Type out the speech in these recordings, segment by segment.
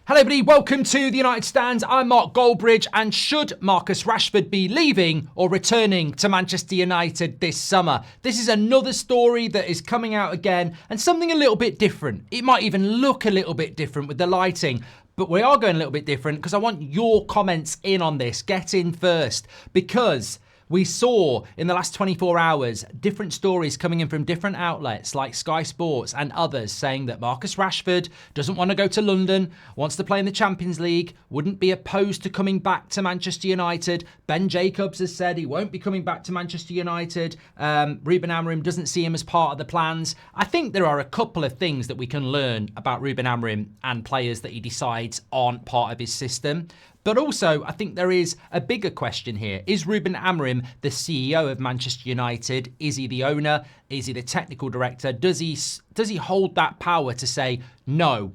Hello everybody, welcome to the United Stand. I'm Mark Goldbridge, and should Marcus Rashford be leaving or returning to Manchester United this summer? This is another story that is coming out again, and something a little bit different. It might even look a little bit different with the lighting, but we are going a little bit different because I want your comments in on this. Get in first, because we saw in the last 24 hours different stories coming in from different outlets like Sky Sports and others saying that Marcus Rashford doesn't want to go to London, wants to play in the Champions League, wouldn't be opposed to coming back to Manchester United. Ben Jacobs has said he won't be coming back to Manchester United. Ruben Amorim doesn't see him as part of the plans. I think there are a couple of things that we can learn about Ruben Amorim and players that he decides aren't part of his system. But also, I think there is a bigger question here. Is Ruben Amorim the CEO of Manchester United? Is he the owner? Is he the technical director? Does he hold that power to say, no,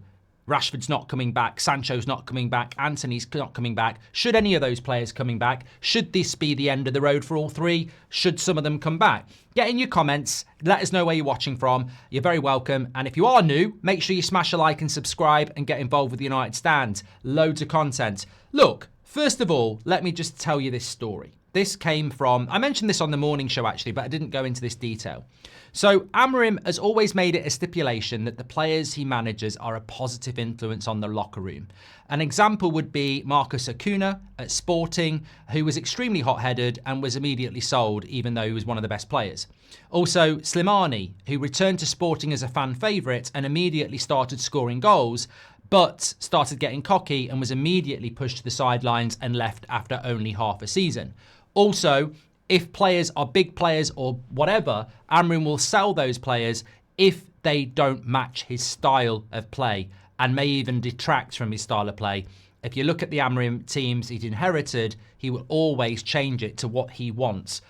Rashford's not coming back, Sancho's not coming back, Antony's not coming back? Should any of those players coming back? Should this be the end of the road for all three? Should some of them come back? Get in your comments. Let us know where you're watching from. You're very welcome. And if you are new, make sure you smash a like and subscribe and get involved with the United Stand. Loads of content. Look, first of all, let me just tell you this story. This came from, I mentioned this on the morning show actually, but I didn't go into this detail. So Amarim has always made it a stipulation that the players he manages are a positive influence on the locker room. An example would be Marcus Acuna at Sporting, who was extremely hot-headed and was immediately sold, even though he was one of the best players. Also, Slimani, who returned to Sporting as a fan favourite and immediately started scoring goals, but started getting cocky and was immediately pushed to the sidelines and left after only half a season. Also, if players are big players or whatever, Amarim will sell those players if they don't match his style of play and may even detract from his style of play. If you look at the Amarim teams he's inherited, he will always change it to what he wants.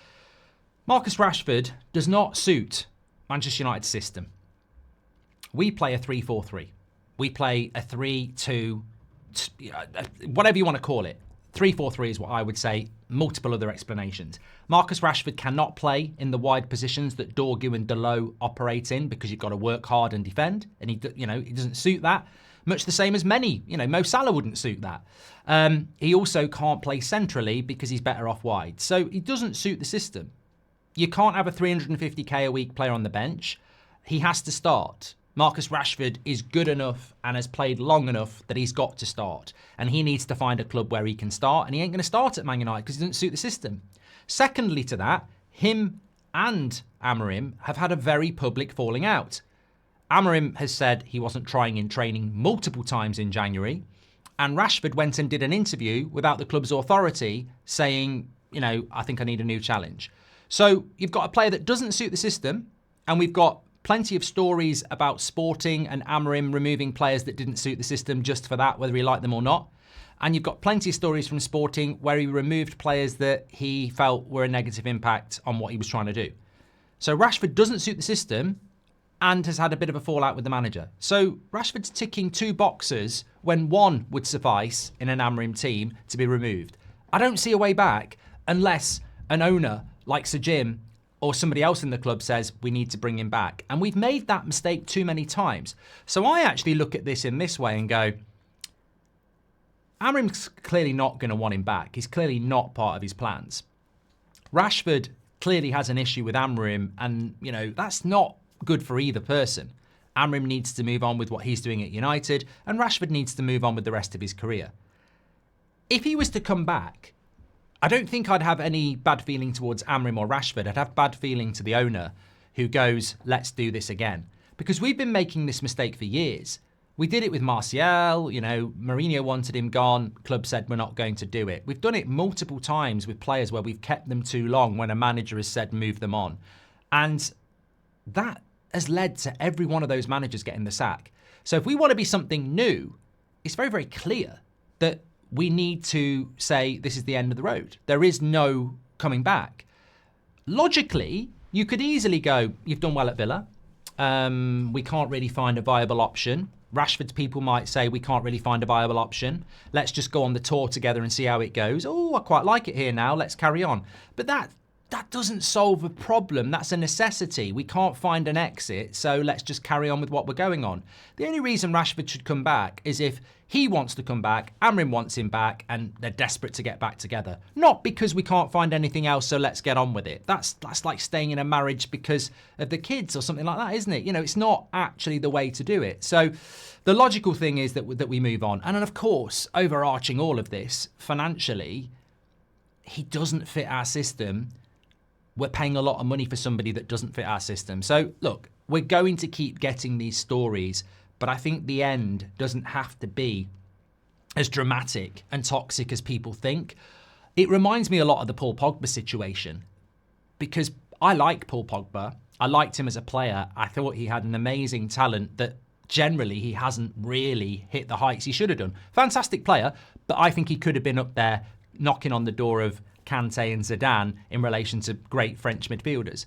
Marcus Rashford does not suit Manchester United's system. We play a 3-4-3. We play a 3-2, whatever you want to call it. 3-4-3 is what I would say, multiple other explanations. Marcus Rashford cannot play in the wide positions that Dorgu and Dalot operate in because you've got to work hard and defend, and he doesn't suit that. Much the same as many, Mo Salah wouldn't suit that. He also can't play centrally because he's better off wide. So he doesn't suit the system. You can't have a 350k a week player on the bench. He has to start. Marcus Rashford is good enough and has played long enough that he's got to start. And he needs to find a club where he can start. And he ain't going to start at Man United because he doesn't suit the system. Secondly to that, him and Amarim have had a very public falling out. Amarim has said he wasn't trying in training multiple times in January. And Rashford went and did an interview without the club's authority saying, I think I need a new challenge. So you've got a player that doesn't suit the system. And we've got plenty of stories about Sporting and Amarim removing players that didn't suit the system just for that, whether he liked them or not. And you've got plenty of stories from Sporting where he removed players that he felt were a negative impact on what he was trying to do. So Rashford doesn't suit the system and has had a bit of a fallout with the manager. So Rashford's ticking two boxes when one would suffice in an Amarim team to be removed. I don't see a way back unless an owner like Sir Jim or somebody else in the club says we need to bring him back. And we've made that mistake too many times. So I actually look at this in this way and go, Amarim's clearly not going to want him back. He's clearly not part of his plans. Rashford clearly has an issue with Amarim, and, that's not good for either person. Amarim needs to move on with what he's doing at United, and Rashford needs to move on with the rest of his career. If he was to come back, I don't think I'd have any bad feeling towards Amarim or Rashford. I'd have bad feeling to the owner who goes, let's do this again. Because we've been making this mistake for years. We did it with Martial, Mourinho wanted him gone. Club said we're not going to do it. We've done it multiple times with players where we've kept them too long when a manager has said move them on. And that has led to every one of those managers getting the sack. So if we want to be something new, it's very, very clear that we need to say this is the end of the road. There is no coming back. Logically, you could easily go, you've done well at Villa. We can't really find a viable option. Rashford's people might say we can't really find a viable option. Let's just go on the tour together and see how it goes. Oh, I quite like it here now. Let's carry on. But that that doesn't solve a problem. That's a necessity. We can't find an exit, so let's just carry on with what we're going on. The only reason Rashford should come back is if he wants to come back, Amarim wants him back, and they're desperate to get back together. Not because we can't find anything else, so let's get on with it. That's like staying in a marriage because of the kids or something like that, isn't it? You know, it's not actually the way to do it. So the logical thing is that we move on. And then, of course, overarching all of this, financially, he doesn't fit our system. We're paying a lot of money for somebody that doesn't fit our system. So, look, we're going to keep getting these stories, but I think the end doesn't have to be as dramatic and toxic as people think. It reminds me a lot of the Paul Pogba situation, because I like Paul Pogba. I liked him as a player. I thought he had an amazing talent that generally he hasn't really hit the heights he should have done. Fantastic player, but I think he could have been up there knocking on the door of Kante and Zidane in relation to great French midfielders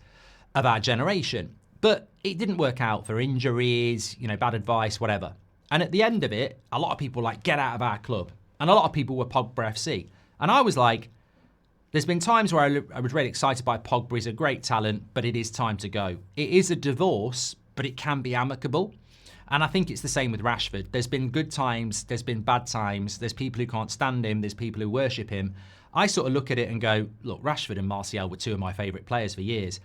of our generation. But it didn't work out for injuries, bad advice, whatever. And at the end of it, a lot of people were like, get out of our club. And a lot of people were Pogba FC. And I was like, there's been times where I was really excited by Pogba. He's a great talent, but it is time to go. It is a divorce, but it can be amicable. And I think it's the same with Rashford. There's been good times, there's been bad times, there's people who can't stand him, there's people who worship him. I sort of look at it and go, look, Rashford and Martial were two of my favourite players for years.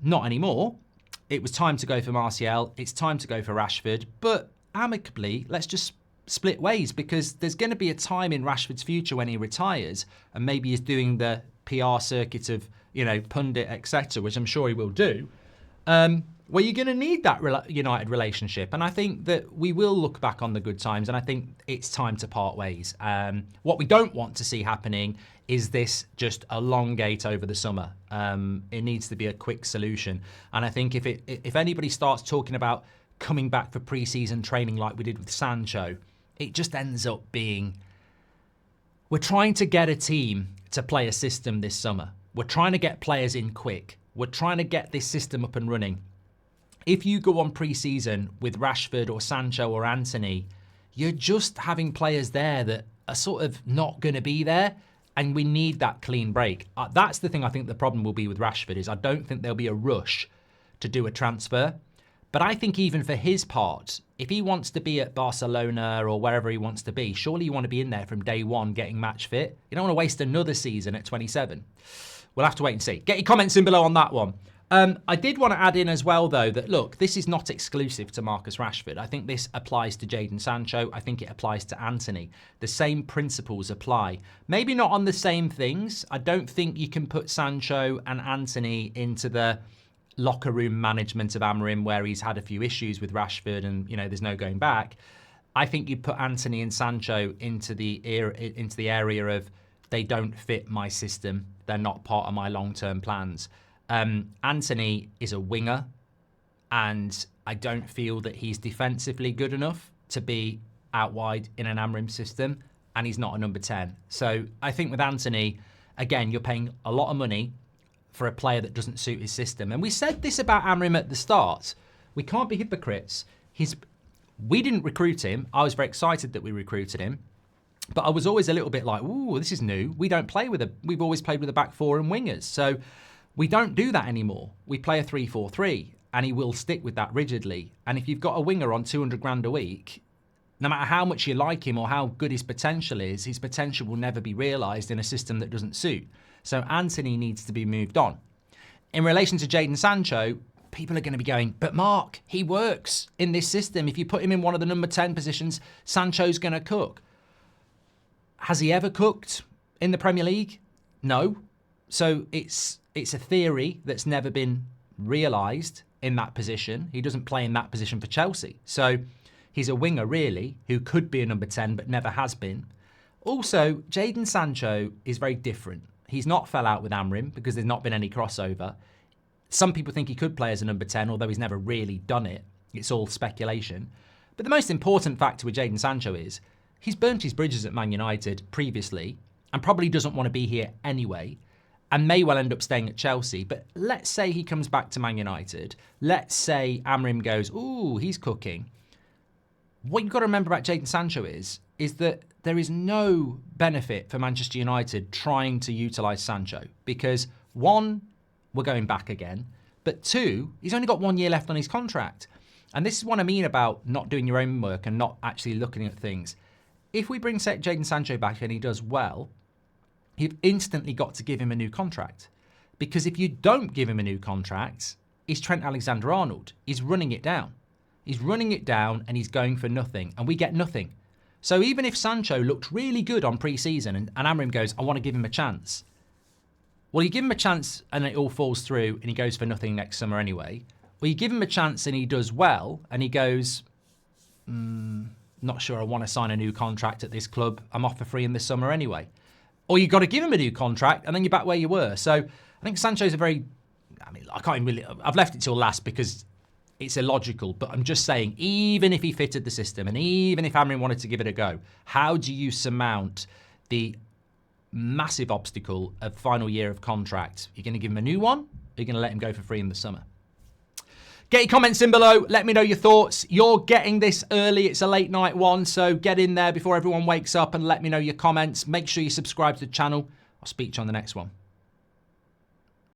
Not anymore. It was time to go for Martial. It's time to go for Rashford. But amicably, let's just split ways, because there's going to be a time in Rashford's future when he retires and maybe he's doing the PR circuit of, pundit, etc., which I'm sure he will do, where you're going to need that United relationship. And I think that we will look back on the good times, and I think it's time to part ways. What we don't want to see happening is this just elongate over the summer. It needs to be a quick solution. And I think if anybody starts talking about coming back for pre-season training like we did with Sancho, it just ends up being, we're trying to get a team to play a system this summer. We're trying to get players in quick. We're trying to get this system up and running. If you go on pre-season with Rashford or Sancho or Antony, you're just having players there that are sort of not going to be there, and we need that clean break. That's the thing I think the problem will be with Rashford, is I don't think there'll be a rush to do a transfer. But I think even for his part, if he wants to be at Barcelona or wherever he wants to be, surely you want to be in there from day one getting match fit. You don't want to waste another season at 27. We'll have to wait and see. Get your comments in below on that one. I did want to add in as well, though, that, look, this is not exclusive to Marcus Rashford. I think this applies to Jadon Sancho. I think it applies to Antony. The same principles apply. Maybe not on the same things. I don't think you can put Sancho and Antony into the locker room management of Amarim, where he's had a few issues with Rashford and, there's no going back. I think you put Antony and Sancho into the area of, they don't fit my system. They're not part of my long-term plans. Antony is a winger, and I don't feel that he's defensively good enough to be out wide in an Amarim system, and he's not a number 10. So I think with Antony, again, you're paying a lot of money for a player that doesn't suit his system. And we said this about Amarim at the start. We can't be hypocrites. We didn't recruit him. I was very excited that we recruited him, but I was always a little bit like, ooh, this is new. We've always played with a back four and wingers. So we don't do that anymore. We play a 3-4-3, and he will stick with that rigidly. And if you've got a winger on 200 grand a week, no matter how much you like him or how good his potential is, his potential will never be realised in a system that doesn't suit. So Antony needs to be moved on. In relation to Jadon Sancho, people are going to be going, but Mark, he works in this system. If you put him in one of the number 10 positions, Sancho's going to cook. Has he ever cooked in the Premier League? No. So it's a theory that's never been realised in that position. He doesn't play in that position for Chelsea. So he's a winger, really, who could be a number 10 but never has been. Also, Jadon Sancho is very different. He's not fell out with Amarim because there's not been any crossover. Some people think he could play as a number 10, although he's never really done it. It's all speculation. But the most important factor with Jadon Sancho is he's burnt his bridges at Man United previously and probably doesn't want to be here anyway, and may well end up staying at Chelsea. But let's say he comes back to Man United. Let's say Amarim goes, ooh, he's cooking. What you've got to remember about Jadon Sancho is that there is no benefit for Manchester United trying to utilise Sancho, because one, we're going back again. But 2, he's only got 1 year left on his contract. And this is what I mean about not doing your own work and not actually looking at things. If we bring Jadon Sancho back and he does well, you've instantly got to give him a new contract. Because if you don't give him a new contract, he's Trent Alexander-Arnold. He's running it down. He's running it down and he's going for nothing. And we get nothing. So even if Sancho looked really good on pre-season and Amarim goes, I want to give him a chance. Well, you give him a chance and it all falls through and he goes for nothing next summer anyway. Or you give him a chance and he does well and he goes, not sure I want to sign a new contract at this club. I'm off for free in this summer anyway. Or you've got to give him a new contract and then you're back where you were. So I think Sancho's I've left it till last because it's illogical, but I'm just saying, even if he fitted the system and even if Amarim wanted to give it a go, how do you surmount the massive obstacle of final year of contract? You're going to give him a new one? Or you're going to let him go for free in the summer? Get your comments in below. Let me know your thoughts. You're getting this early. It's a late night one, so get in there before everyone wakes up and let me know your comments. Make sure you subscribe to the channel. I'll speak to you on the next one.